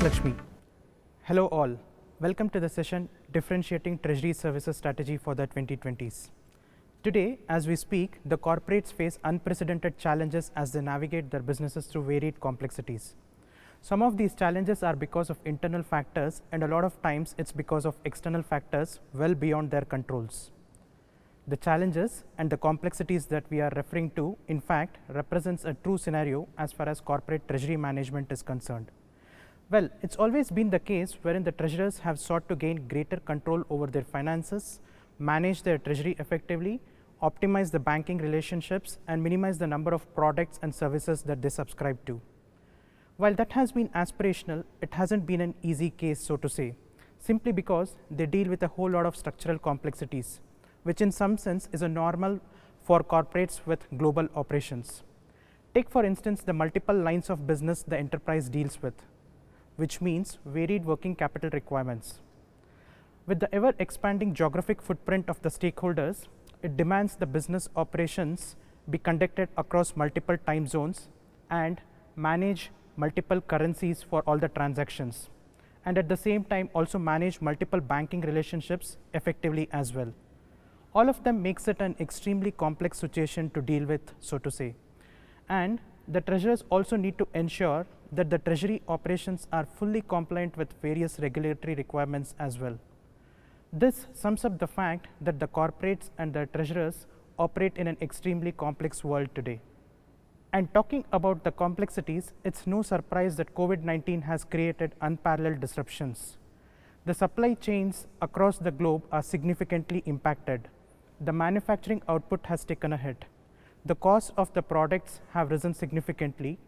Thanks, Lakshmi. Hello all. Welcome to the session Differentiating Treasury Services Strategy for the 2020s. Today, as we speak, the corporates face unprecedented challenges as they navigate their businesses through varied complexities. Some of these challenges are because of internal factors, and a lot of times it's because of external factors well beyond their controls. The challenges and the complexities that we are referring to, in fact, represents a true scenario as far as corporate treasury management is concerned. Well, it's always been the case wherein the treasurers have sought to gain greater control over their finances, manage their treasury effectively, optimize the banking relationships, and minimize the number of products and services that they subscribe to. While that has been aspirational, it hasn't been an easy case, so to say, simply because they deal with a whole lot of structural complexities, which in some sense is a normal for corporates with global operations. Take for instance the multiple lines of business the enterprise deals with, which means varied working capital requirements. With the ever expanding geographic footprint of the stakeholders, it demands the business operations be conducted across multiple time zones and manage multiple currencies for all the transactions, and at the same time also manage multiple banking relationships effectively as well. All of them makes it an extremely complex situation to deal with, so to say. And the treasurers also need to ensure that the treasury operations are fully compliant with various regulatory requirements as well. This sums up the fact that the corporates and the treasurers operate in an extremely complex world today. And talking about the complexities, it's no surprise that COVID-19 has created unparalleled disruptions. The supply chains across the globe are significantly impacted. The manufacturing output has taken a hit. The cost of the products have risen significantly,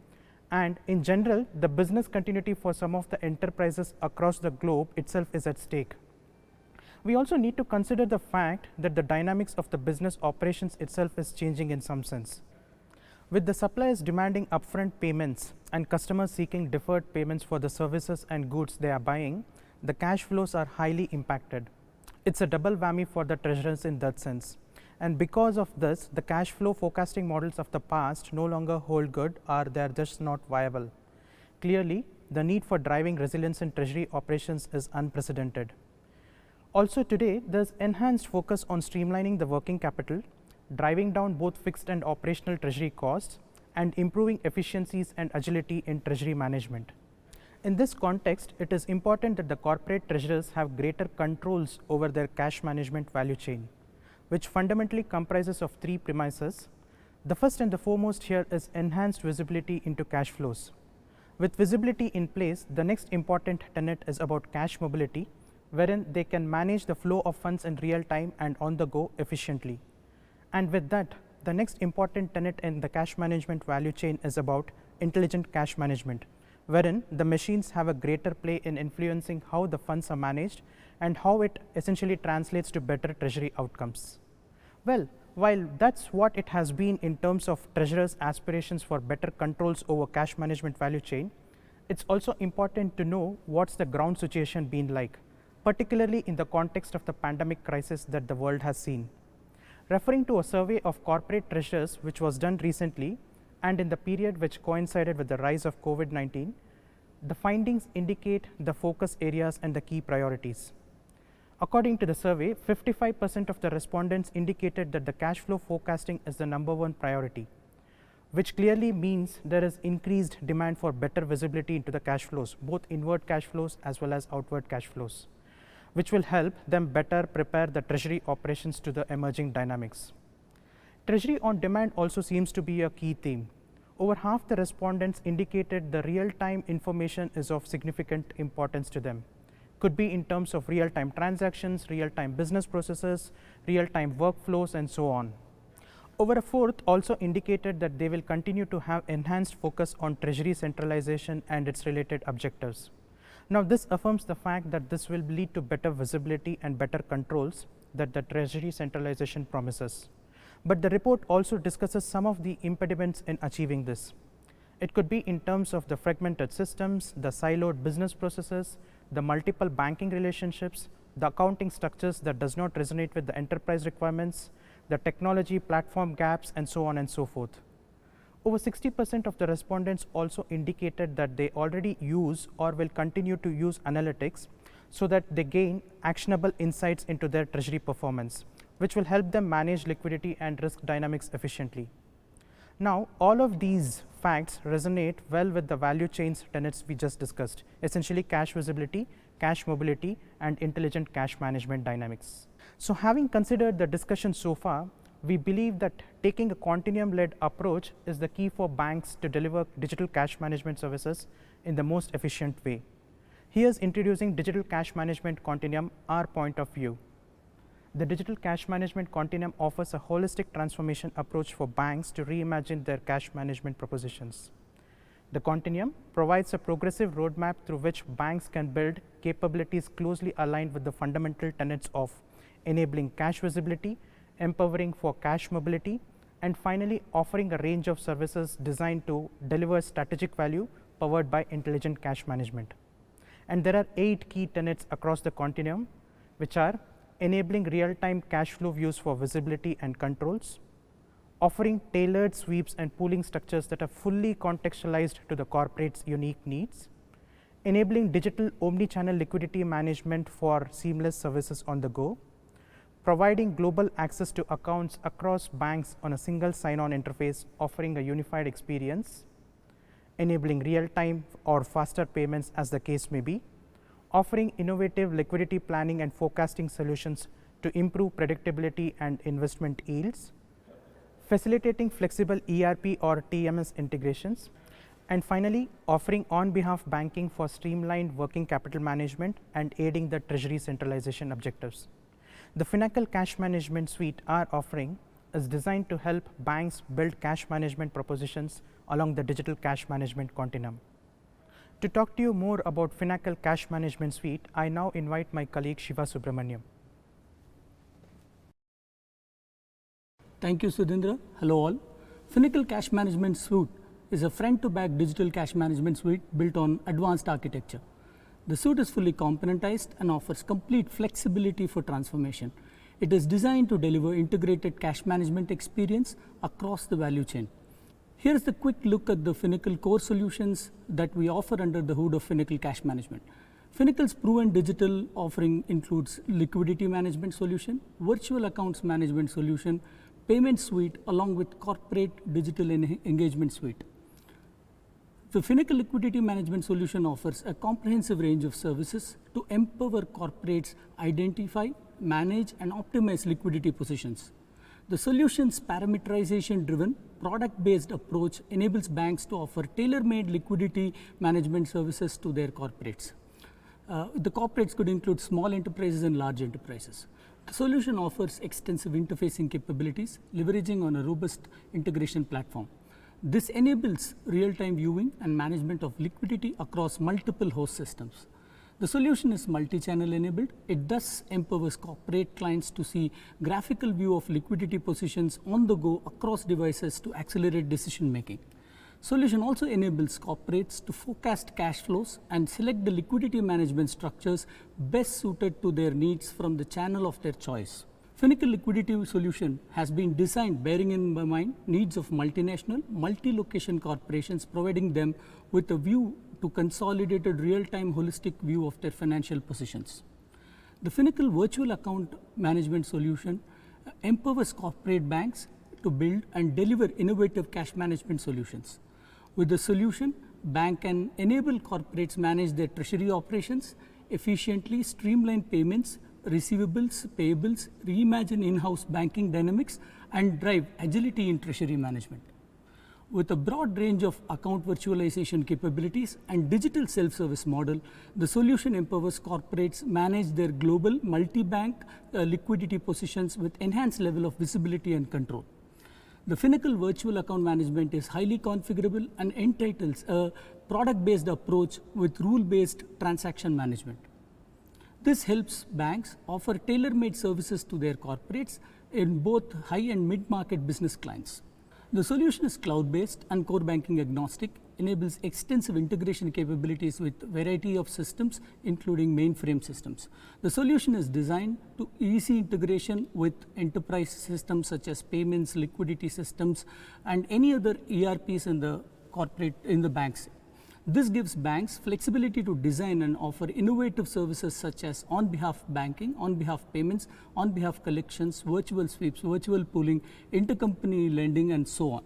and in general, the business continuity for some of the enterprises across the globe itself is at stake. We also need to consider the fact that the dynamics of the business operations itself is changing in some sense. With the suppliers demanding upfront payments and customers seeking deferred payments for the services and goods they are buying, the cash flows are highly impacted. It's a double whammy for the treasurers in that sense. And because of this, the cash flow forecasting models of the past no longer hold good, or they are just not viable. Clearly, the need for driving resilience in treasury operations is unprecedented. Also today, there's enhanced focus on streamlining the working capital, driving down both fixed and operational treasury costs, and improving efficiencies and agility in treasury management. In this context, it is important that the corporate treasurers have greater controls over their cash management value chain, which fundamentally comprises of three premises. The first and the foremost here is enhanced visibility into cash flows. With visibility in place, the next important tenet is about cash mobility, wherein they can manage the flow of funds in real time and on the go efficiently. And with that, the next important tenet in the cash management value chain is about intelligent cash management, wherein the machines have a greater play in influencing how the funds are managed and how it essentially translates to better treasury outcomes. Well, while that's what it has been in terms of treasurers' aspirations for better controls over cash management value chain, it's also important to know what's the ground situation been like, particularly in the context of the pandemic crisis that the world has seen. Referring to a survey of corporate treasurers which was done recently and in the period which coincided with the rise of COVID-19, the findings indicate the focus areas and the key priorities. According to the survey, 55% of the respondents indicated that the cash flow forecasting is the #1 priority, which clearly means there is increased demand for better visibility into the cash flows, both inward cash flows as well as outward cash flows, which will help them better prepare the treasury operations to the emerging dynamics. Treasury on demand also seems to be a key theme. Over half the respondents indicated the real-time information is of significant importance to them. Could be in terms of real-time transactions, real-time business processes, real-time workflows, and so on. Over a fourth also indicated that they will continue to have enhanced focus on treasury centralization and its related objectives. Now, this affirms the fact that this will lead to better visibility and better controls that the treasury centralization promises. But the report also discusses some of the impediments in achieving this. It could be in terms of the fragmented systems, the siloed business processes, the multiple banking relationships, the accounting structures that does not resonate with the enterprise requirements, the technology platform gaps, and so on and so forth. Over 60% of the respondents also indicated that they already use or will continue to use analytics so that they gain actionable insights into their treasury performance, which will help them manage liquidity and risk dynamics efficiently. Now, all of these facts resonate well with the value chains tenets we just discussed, essentially cash visibility, cash mobility, and intelligent cash management dynamics. So, having considered the discussion so far, we believe that taking a continuum-led approach is the key for banks to deliver digital cash management services in the most efficient way. Here's introducing Digital Cash Management Continuum, our point of view. The Digital Cash Management Continuum offers a holistic transformation approach for banks to reimagine their cash management propositions. The continuum provides a progressive roadmap through which banks can build capabilities closely aligned with the fundamental tenets of enabling cash visibility, empowering for cash mobility, and finally offering a range of services designed to deliver strategic value powered by intelligent cash management. And there are 8 key tenets across the continuum, which are enabling real-time cash flow views for visibility and controls, offering tailored sweeps and pooling structures that are fully contextualized to the corporate's unique needs, enabling digital omni-channel liquidity management for seamless services on the go, providing global access to accounts across banks on a single sign-on interface, offering a unified experience, enabling real-time or faster payments as the case may be, offering innovative liquidity planning and forecasting solutions to improve predictability and investment yields, facilitating flexible ERP or TMS integrations, and finally offering on-behalf banking for streamlined working capital management and aiding the treasury centralization objectives. The Finacle Cash Management Suite, our offering, is designed to help banks build cash management propositions along the digital cash management continuum. To talk to you more about Finacle Cash Management Suite, I now invite my colleague Shiva Subramaniam. Thank you, Sudhindra. Hello all. Finacle Cash Management Suite is a front-to-back digital cash management suite built on advanced architecture. The suite is fully componentized and offers complete flexibility for transformation. It is designed to deliver integrated cash management experience across the value chain. Here is the quick look at the Finacle core solutions that we offer under the hood of Finacle Cash Management. Finacle's proven digital offering includes liquidity management solution, virtual accounts management solution, payment suite, along with corporate digital engagement suite. The Finacle Liquidity Management Solution offers a comprehensive range of services to empower corporates identify, manage, and optimize liquidity positions. The solution's parameterization-driven, product-based approach enables banks to offer tailor-made liquidity management services to their corporates. The corporates could include small enterprises and large enterprises. The solution offers extensive interfacing capabilities, leveraging on a robust integration platform. This enables real-time viewing and management of liquidity across multiple host systems. The solution is multi-channel enabled. It thus empowers corporate clients to see graphical view of liquidity positions on the go across devices to accelerate decision making. Solution also enables corporates to forecast cash flows and select the liquidity management structures best suited to their needs from the channel of their choice. Finacle Liquidity Solution has been designed bearing in mind needs of multinational, multi-location corporations, providing them with a view to consolidated real-time holistic view of their financial positions. The Finacle Virtual Account Management Solution empowers corporate banks to build and deliver innovative cash management solutions. With the solution, bank can enable corporates manage their treasury operations, efficiently streamline payments, receivables, payables, reimagine in-house banking dynamics, and drive agility in treasury management. With a broad range of account virtualization capabilities and digital self-service model, the solution empowers corporates manage their global multi-bank liquidity positions with enhanced level of visibility and control. The Finacle Virtual Account Management is highly configurable and entitles a product-based approach with rule-based transaction management. This helps banks offer tailor-made services to their corporates in both high and mid-market business clients. The solution is cloud-based and core banking agnostic, enables extensive integration capabilities with variety of systems, including mainframe systems. The solution is designed to easy integration with enterprise systems such as payments, liquidity systems, and any other ERPs in the banks. This gives banks flexibility to design and offer innovative services such as on-behalf banking, on-behalf payments, on-behalf collections, virtual sweeps, virtual pooling, intercompany lending, and so on.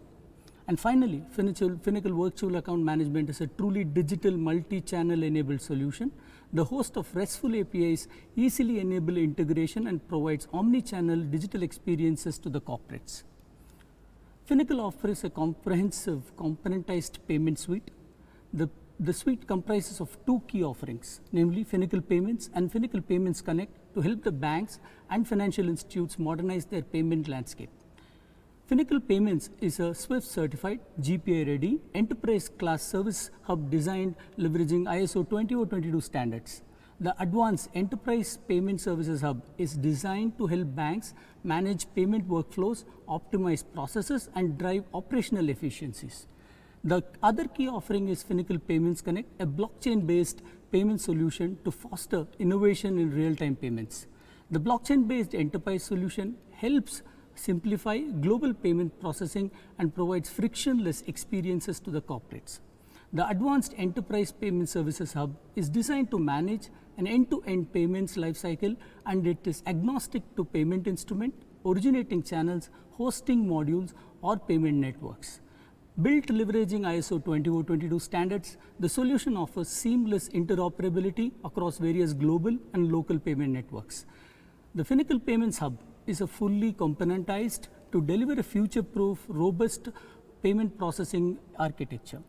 And finally, Finacle Virtual Account Management is a truly digital multi-channel enabled solution. The host of RESTful APIs easily enable integration and provides omni-channel digital experiences to the corporates. Finacle offers a comprehensive componentized payment suite. The suite comprises of two key offerings, namely Finacle Payments and Finacle Payments Connect, to help the banks and financial institutes modernize their payment landscape. Finacle Payments is a SWIFT certified, GPI ready, enterprise class service hub designed leveraging ISO 20022 standards. The Advanced Enterprise Payment Services Hub is designed to help banks manage payment workflows, optimize processes, and drive operational efficiencies. The other key offering is Finacle Payments Connect, a blockchain-based payment solution to foster innovation in real-time payments. The blockchain-based enterprise solution helps simplify global payment processing and provides frictionless experiences to the corporates. The Advanced Enterprise Payment Services Hub is designed to manage an end-to-end payments lifecycle, and it is agnostic to payment instrument, originating channels, hosting modules, or payment networks. Built leveraging ISO 20022 standards, the solution offers seamless interoperability across various global and local payment networks. The Finacle Payments Hub is a fully componentized to deliver a future-proof, robust payment processing architecture.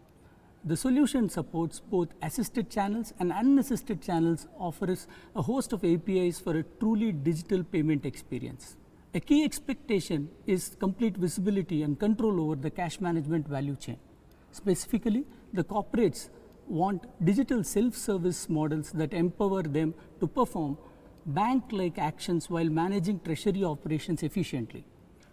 The solution supports both assisted channels and unassisted channels, offers a host of APIs for a truly digital payment experience. A key expectation is complete visibility and control over the cash management value chain. Specifically, the corporates want digital self-service models that empower them to perform bank-like actions while managing treasury operations efficiently.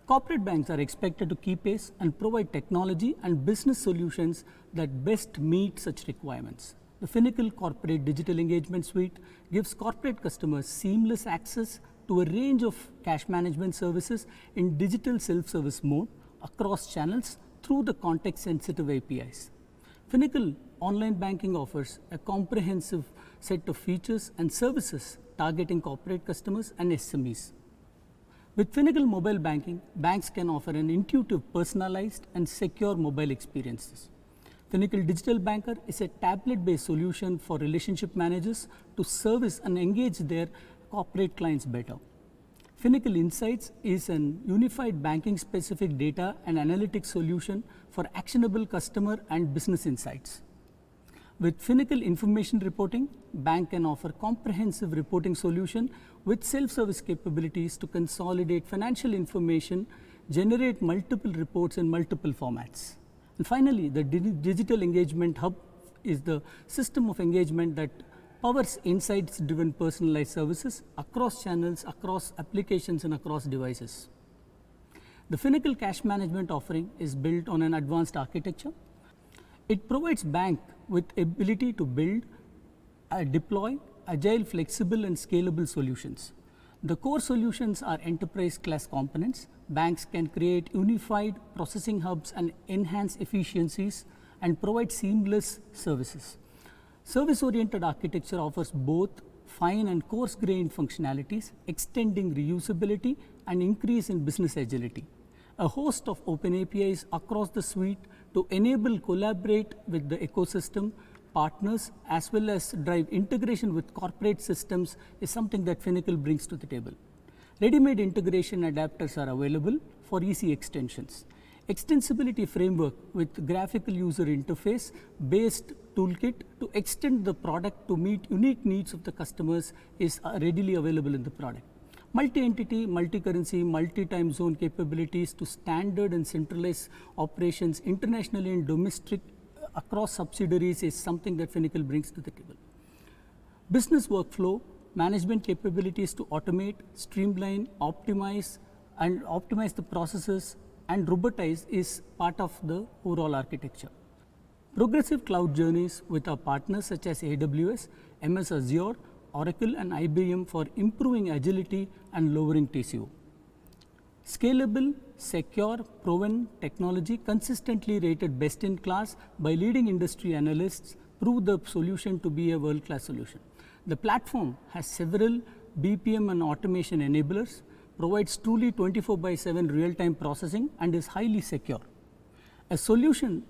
Corporate banks are expected to keep pace and provide technology and business solutions that best meet such requirements. The Finacle Corporate Digital Engagement Suite gives corporate customers seamless access to a range of cash management services in digital self-service mode across channels through the context-sensitive APIs. Finacle Online Banking offers a comprehensive set of features and services targeting corporate customers and SMEs. With Finacle Mobile Banking, banks can offer an intuitive, personalized, and secure mobile experiences. Finacle Digital Banker is a tablet-based solution for relationship managers to service and engage their corporate clients better. Finacle Insights is an unified banking-specific data and analytics solution for actionable customer and business insights. With Finacle Information Reporting, bank can offer comprehensive reporting solution with self-service capabilities to consolidate financial information, generate multiple reports in multiple formats. And finally, the Digital Engagement Hub is the system of engagement that powers insights-driven personalized services across channels, across applications, and across devices. The Finacle Cash Management offering is built on an advanced architecture. It provides bank with ability to build, deploy agile, flexible, and scalable solutions. The core solutions are enterprise class components. Banks can create unified processing hubs and enhance efficiencies and provide seamless services. Service-oriented architecture offers both fine and coarse-grained functionalities, extending reusability and increase in business agility. A host of open APIs across the suite to enable collaborate with the ecosystem, partners, as well as drive integration with corporate systems is something that Finacle brings to the table. Ready-made integration adapters are available for easy extensions. Extensibility framework with graphical user interface based toolkit to extend the product to meet unique needs of the customers is readily available in the product. Multi-entity, multi-currency, multi-time zone capabilities to standard and centralized operations internationally and domestic across subsidiaries is something that Finacle brings to the table. Business workflow management capabilities to automate, streamline, optimize the processes and robotize is part of the overall architecture. progressive cloud journeys with our partners such as AWS, MS Azure, Oracle and IBM for improving agility and lowering TCO. Scalable, secure, proven technology consistently rated best in class by leading industry analysts prove the solution to be a world-class solution. The platform has several BPM and automation enablers, provides truly 24/7 real-time processing and is highly secure. A solution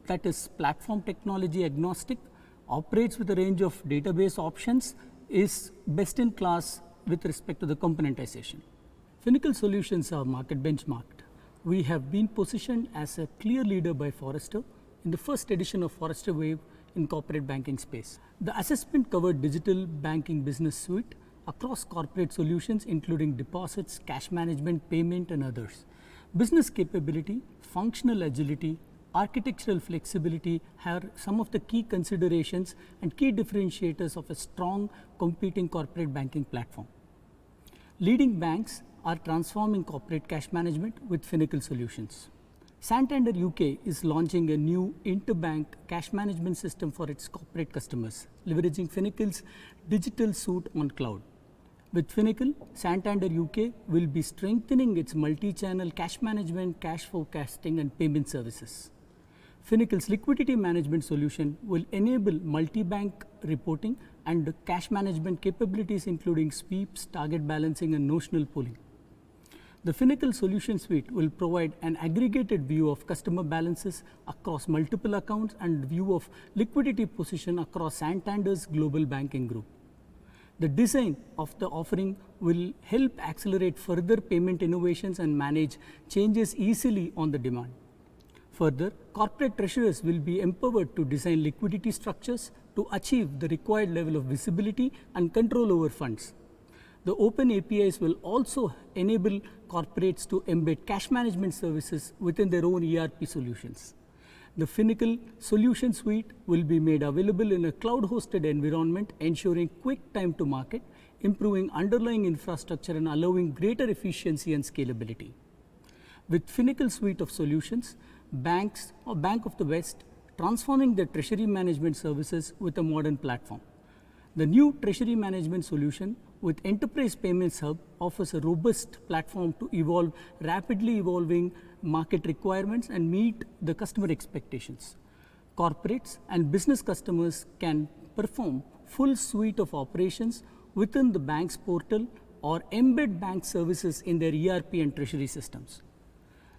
that is platform technology agnostic, operates with a range of database options, is best in class with respect to the componentization. Finacle solutions are market benchmarked. We have been positioned as a clear leader by Forrester in the first edition of Forrester Wave in corporate banking space. The assessment covered digital banking business suite across corporate solutions including deposits, cash management, payment and others. Business capability, functional agility, architectural flexibility are some of the key considerations and key differentiators of a strong competing corporate banking platform. Leading banks are transforming corporate cash management with Finacle solutions. Santander UK is launching a new interbank cash management system for its corporate customers, leveraging Finacle's digital suite on cloud. With Finacle, Santander UK will be strengthening its multi-channel cash management, cash forecasting and payment services. Finacle's liquidity management solution will enable multi-bank reporting and cash management capabilities including sweeps, target balancing and notional pooling. The Finacle solution suite will provide an aggregated view of customer balances across multiple accounts and view of liquidity position across Santander's global banking group. The design of the offering will help accelerate further payment innovations and manage changes easily on the demand. Further, corporate treasurers will be empowered to design liquidity structures to achieve the required level of visibility and control over funds. The open APIs will also enable corporates to embed cash management services within their own ERP solutions. The Finacle solution suite will be made available in a cloud-hosted environment, ensuring quick time to market, improving underlying infrastructure and allowing greater efficiency and scalability. With Finacle suite of solutions, banks or Bank of the West transforming their treasury management services with a modern platform. The new treasury management solution with Enterprise Payments Hub offers a robust platform to evolve rapidly evolving market requirements and meet the customer expectations. Corporates and business customers can perform full suite of operations within the bank's portal or embed bank services in their ERP and treasury systems.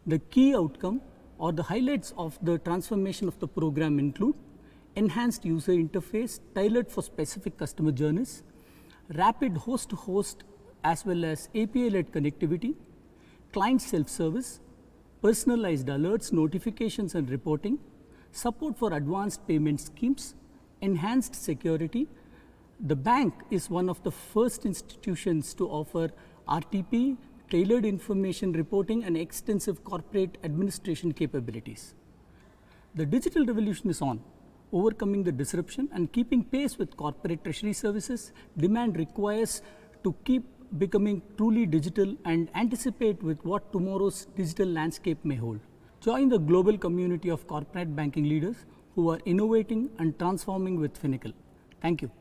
The key outcome or the highlights of the transformation of the program include enhanced user interface tailored for specific customer journeys, rapid host-to-host as well as API-led connectivity, client self-service, personalized alerts, notifications and reporting, support for advanced payment schemes, enhanced security. The bank is one of the first institutions to offer RTP, tailored information reporting and extensive corporate administration capabilities. The digital revolution is on. Overcoming the disruption and keeping pace with corporate treasury services, demand requires to keep becoming truly digital and anticipate with what tomorrow's digital landscape may hold. Join the global community of corporate banking leaders who are innovating and transforming with Finacle. Thank you.